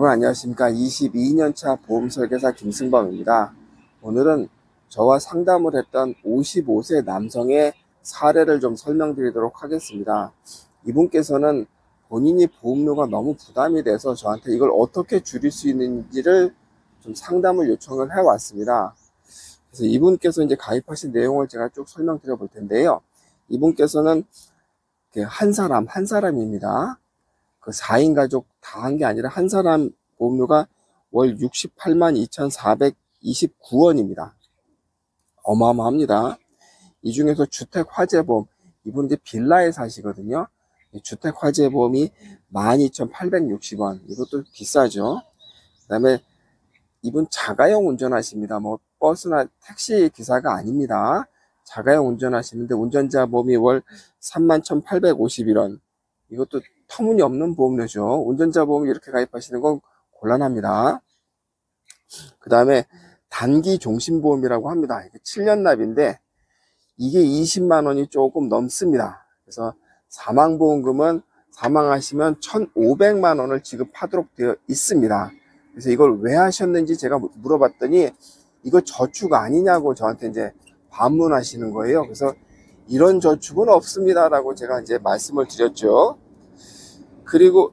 여러분 안녕하십니까. 22년차 보험설계사 김승범입니다. 오늘은 저와 상담을 했던 55세 남성의 사례를 좀 설명드리도록 하겠습니다. 이분께서는 본인이 보험료가 너무 부담이 돼서 저한테 이걸 어떻게 줄일 수 있는지를 좀 상담을 요청을 해왔습니다. 그래서 이분께서 이제 가입하신 내용을 제가 쭉 설명드려 볼 텐데요. 이분께서는 한 사람입니다. 그 4인 가족 다 한 게 아니라 한 사람 보험료가 월 68만 2,429원입니다. 어마어마합니다. 이 중에서 주택화재보험, 이분 이제 빌라에 사시거든요. 주택화재보험이 12,860원. 이것도 비싸죠. 그 다음에 이분 자가용 운전하십니다. 뭐 버스나 택시 기사가 아닙니다. 자가용 운전하시는데 운전자 보험이 월 31,851원. 이것도 터무니없는 보험료죠. 운전자 보험 이렇게 가입하시는 건 곤란합니다. 그 다음에 단기 종신보험이라고 합니다. 7년 납인데 이게 20만 원이 조금 넘습니다. 그래서 사망보험금은 사망하시면 1,500만 원을 지급하도록 되어 있습니다. 그래서 이걸 왜 하셨는지 제가 물어봤더니 이거 저축 아니냐고 저한테 이제 반문하시는 거예요. 그래서 이런 저축은 없습니다라고 제가 이제 말씀을 드렸죠. 그리고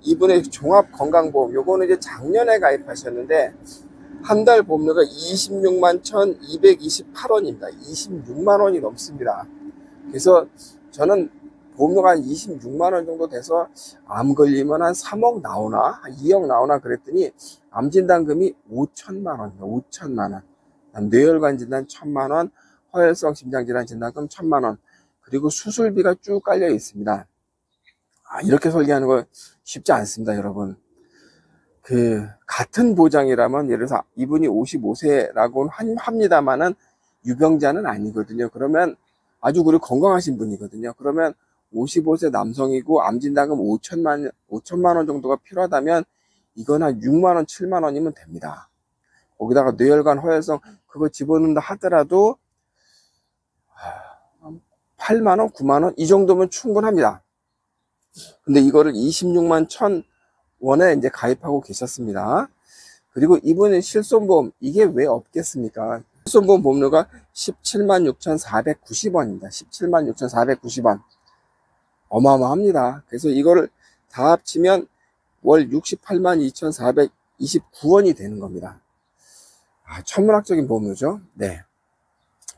이분의 종합건강보험, 요거는 이제 작년에 가입하셨는데 한 달 보험료가 26만 1,228원입니다. 26만 원이 넘습니다. 그래서 저는 보험료가 한 26만 원 정도 돼서 암 걸리면 한 3억 나오나, 한 2억 나오나 그랬더니 암 진단금이 5천만 원이에요. 5천만 원. 뇌혈관 진단 1,000만 원, 허혈성 심장질환 진단금 1,000만 원, 그리고 수술비가 쭉 깔려 있습니다. 이렇게 설계하는 거 쉽지 않습니다, 여러분. 같은 보장이라면, 예를 들어서 이분이 55세라고는 합니다만은 유병자는 아니거든요. 그러면 아주 건강하신 분이거든요. 그러면 55세 남성이고 암진단금 5천만 원 정도가 필요하다면 이건 한 6만 원, 7만 원이면 됩니다. 거기다가 뇌혈관, 허혈성 그거 집어넣는다 하더라도 8만 원, 9만 원 이 정도면 충분합니다. 근데 이거를 26만 1,000원에 이제 가입하고 계셨습니다. 그리고 이분의 실손보험, 이게 왜 없겠습니까? 실손보험 보험료가 177만 6,490원입니다. 177만 6,490원. 어마어마합니다. 그래서 이거를 다 합치면 월 68만 2,429원이 되는 겁니다. 천문학적인 보험료죠. 네.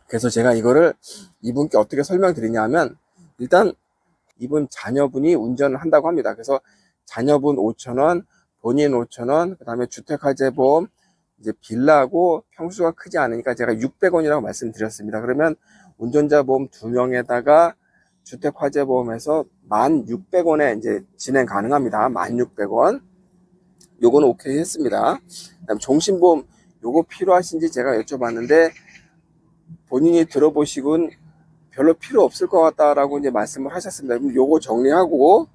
그래서 제가 이거를 이분께 어떻게 설명드리냐면, 일단 이분 자녀분이 운전을 한다고 합니다. 그래서 자녀분 5,000원, 본인 5,000원, 그 다음에 주택화재보험, 이제 빌라고 평수가 크지 않으니까 제가 600원이라고 말씀드렸습니다. 그러면 운전자 보험 2명에다가 주택화재보험에서 1,600원에 이제 진행 가능합니다. 1,600원. 요거는 오케이 했습니다. 그다음 종신보험 요거 필요하신지 제가 여쭤봤는데 본인이 들어보시곤 별로 필요 없을 것 같다라고 이제 말씀을 하셨습니다. 그럼 요거 정리하고,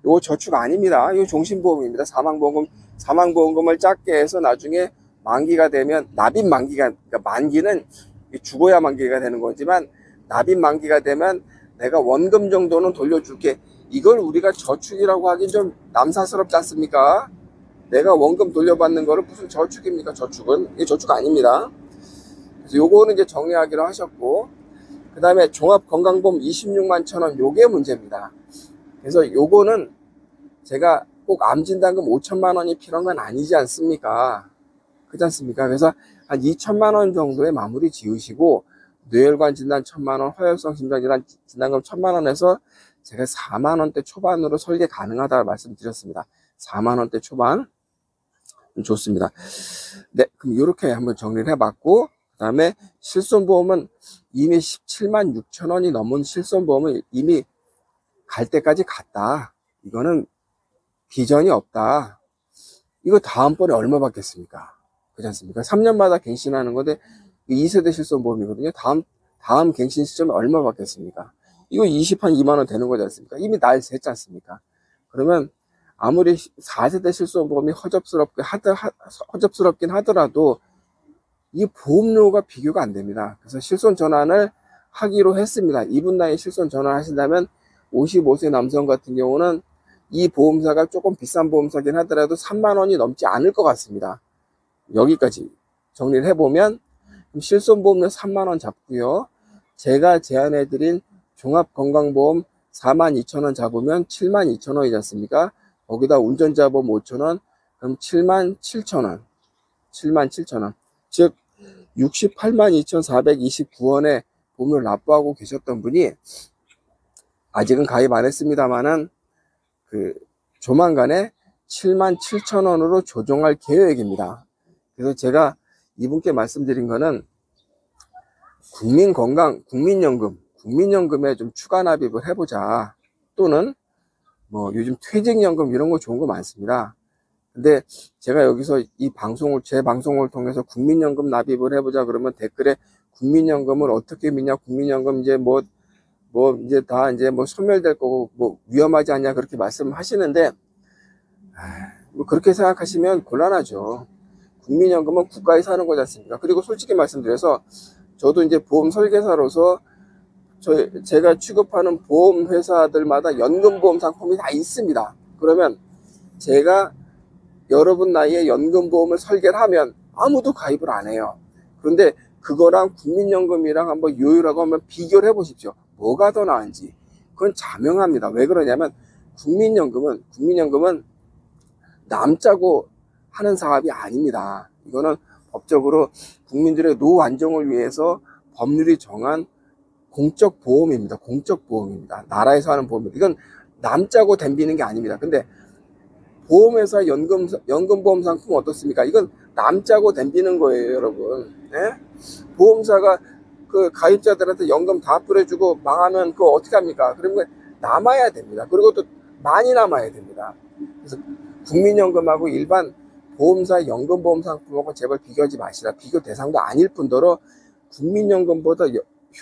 요거 저축 아닙니다. 이거 종신보험입니다. 사망보험금을 작게 해서 나중에 만기가 되면, 납입 만기가, 그러니까 만기는 죽어야 만기가 되는 거지만, 납입 만기가 되면 내가 원금 정도는 돌려줄게. 이걸 우리가 저축이라고 하긴 좀 남사스럽지 않습니까? 내가 원금 돌려받는 거를 무슨 저축입니까? 저축은. 이게 저축 아닙니다. 그래서 요거는 이제 정리하기로 하셨고, 그 다음에 종합건강보험 26만 1,000원, 요게 문제입니다. 그래서 요거는 제가 꼭 암진단금 5천만 원이 필요한 건 아니지 않습니까? 그렇지 않습니까? 그래서 한 2천만 원 정도에 마무리 지으시고, 뇌혈관 진단 1,000만 원, 허혈성 심장질환 진단금 1,000만 원에서 제가 4만 원대 초반으로 설계 가능하다고 말씀드렸습니다. 4만 원대 초반. 좋습니다. 네, 그럼 이렇게 한번 정리를 해봤고, 그 다음에 실손보험은 이미 17만 6천 원이 넘은 실손보험은 이미 갈 때까지 갔다. 이거는 비전이 없다. 이거 다음번에 얼마 받겠습니까? 그렇지 않습니까? 3년마다 갱신하는 건데 2세대 실손보험이거든요. 다음 갱신 시점에 얼마 받겠습니까? 이거 2만 원 되는 거지 않습니까? 이미 날 샜지 않습니까? 그러면 아무리 4세대 실손보험이 허접스럽긴 하더라도 이 보험료가 비교가 안 됩니다. 그래서 실손 전환을 하기로 했습니다. 이분 나이에 실손 전환 하신다면 55세 남성 같은 경우는 이 보험사가 조금 비싼 보험사긴 하더라도 3만 원이 넘지 않을 것 같습니다. 여기까지 정리를 해보면 실손보험료 3만 원 잡고요. 제가 제안해드린 종합건강보험 42,000원 잡으면 72,000원이지 않습니까? 거기다 운전자보험 5,000원, 그럼 77,000원. 77,000원. 즉 682,429원에 보험을 납부하고 계셨던 분이 아직은 가입 안 했습니다만은 조만간에 77,000원으로 조정할 계획입니다. 그래서 제가 이분께 말씀드린 거는 국민연금에 좀 추가 납입을 해보자. 또는 뭐 요즘 퇴직연금 이런 거 좋은 거 많습니다. 근데 제가 여기서 제 방송을 통해서 국민연금 납입을 해보자 그러면 댓글에 국민연금을 어떻게 믿냐, 국민연금 이제 이제 다 이제 소멸될 거고 위험하지 않냐 그렇게 말씀하시는데, 그렇게 생각하시면 곤란하죠. 국민연금은 국가에서 하는 거지 않습니까? 그리고 솔직히 말씀드려서 저도 이제 보험 설계사로서 제가 취급하는 보험 회사들마다 연금보험 상품이 다 있습니다. 그러면 제가 여러분 나이에 연금보험을 설계를 하면 아무도 가입을 안 해요. 그런데 그거랑 국민연금이랑 한번 요율하고 한번 비교를 해보십시오. 뭐가 더 나은지. 그건 자명합니다. 왜 그러냐면 국민연금은 남 짜고 하는 사업이 아닙니다. 이거는 법적으로 국민들의 노후 안정을 위해서 법률이 정한 공적 보험입니다. 공적 보험입니다. 나라에서 하는 보험입니다. 이건 남 짜고 덤비는 게 아닙니다. 근데 보험회사 연금보험 상품 어떻습니까? 이건 남 짜고 덤비는 거예요, 여러분. 예? 보험사가 그 가입자들한테 연금 다 뿌려주고 망하면 그거 어떻게 합니까? 그러면 남아야 됩니다. 그리고 또 많이 남아야 됩니다. 그래서 국민연금하고 일반 보험사 연금보험 상품하고 제발 비교하지 마시라. 비교 대상도 아닐 뿐더러 국민연금보다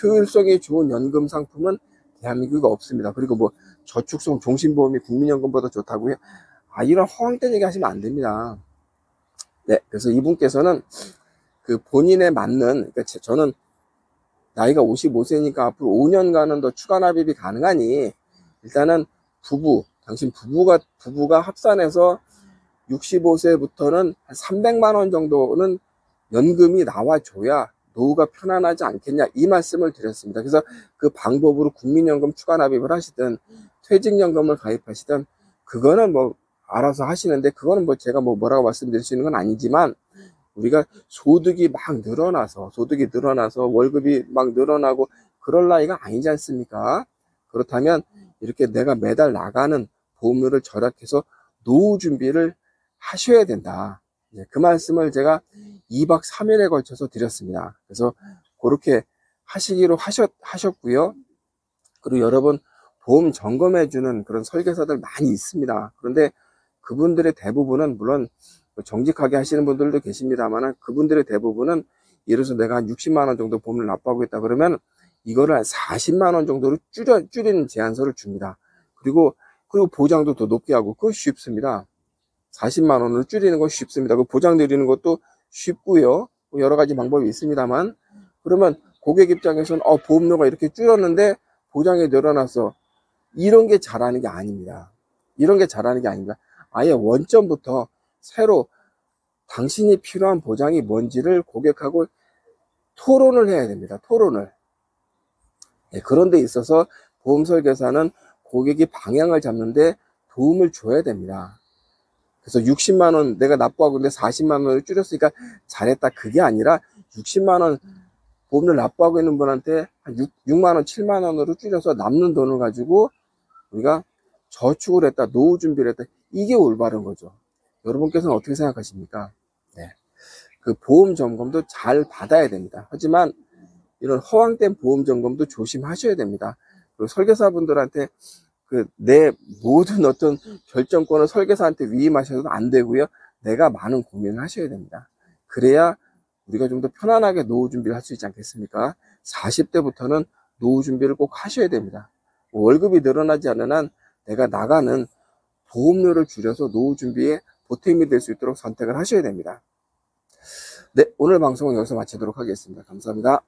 효율성이 좋은 연금 상품은 대한민국에 없습니다. 그리고 저축성 종신보험이 국민연금보다 좋다고요? 이런 허황된 얘기 하시면 안 됩니다. 네, 그래서 이분께서는 본인에 맞는, 그러니까 저는 나이가 55세니까 앞으로 5년간은 더 추가 납입이 가능하니 일단은 당신 부부가 합산해서 65세부터는 한 300만 원 정도는 연금이 나와줘야 노후가 편안하지 않겠냐, 이 말씀을 드렸습니다. 그래서 그 방법으로 국민연금 추가 납입을 하시든 퇴직연금을 가입하시든 그거는 알아서 하시는데, 그거는 제가 뭐라고 말씀드릴 수 있는 건 아니지만, 우리가 소득이 늘어나서 월급이 늘어나고 그럴 나이가 아니지 않습니까? 그렇다면 이렇게 내가 매달 나가는 보험료를 절약해서 노후 준비를 하셔야 된다. 그 말씀을 제가 2박 3일에 걸쳐서 드렸습니다. 그래서 그렇게 하시기로 하셨고요. 그리고 여러분, 보험 점검해주는 그런 설계사들 많이 있습니다. 그런데 그분들의 대부분은, 물론 정직하게 하시는 분들도 계십니다만, 그분들의 대부분은 예를 들어서 내가 한 60만 원 정도 보험을 납부하고 있다 그러면 이거를 한 40만 원 정도로 줄이는 제안서를 줍니다. 그리고 보장도 더 높게 하고, 그거 쉽습니다. 40만 원으로 줄이는 건 쉽습니다. 그 보장 드리는 것도 쉽고요. 여러 가지 방법이 있습니다만, 그러면 고객 입장에서는 보험료가 이렇게 줄었는데 보장이 늘어나서, 이런 게 잘하는 게 아닙니다. 이런 게 잘하는 게 아닙니다. 아예 원점부터 새로 당신이 필요한 보장이 뭔지를 고객하고 토론을 해야 됩니다. 토론을. 네, 그런 데 있어서 보험 설계사는 고객이 방향을 잡는데 도움을 줘야 됩니다. 그래서 60만 원 내가 납부하고 있는데 40만 원을 줄였으니까 잘했다, 그게 아니라 60만 원 보험을 납부하고 있는 분한테 한 6만 원, 7만 원으로 줄여서 남는 돈을 가지고 우리가 저축을 했다, 노후 준비를 했다, 이게 올바른 거죠. 여러분께서는 어떻게 생각하십니까? 네. 그 보험 점검도 잘 받아야 됩니다. 하지만 이런 허황된 보험 점검도 조심하셔야 됩니다. 그리고 설계사분들한테 내 모든 어떤 결정권을 설계사한테 위임하셔도 안 되고요. 내가 많은 고민을 하셔야 됩니다. 그래야 우리가 좀 더 편안하게 노후 준비를 할 수 있지 않겠습니까? 40대부터는 노후 준비를 꼭 하셔야 됩니다. 월급이 늘어나지 않는 한 내가 나가는 보험료를 줄여서 노후 준비에 보탬이 될 수 있도록 선택을 하셔야 됩니다. 네, 오늘 방송은 여기서 마치도록 하겠습니다. 감사합니다.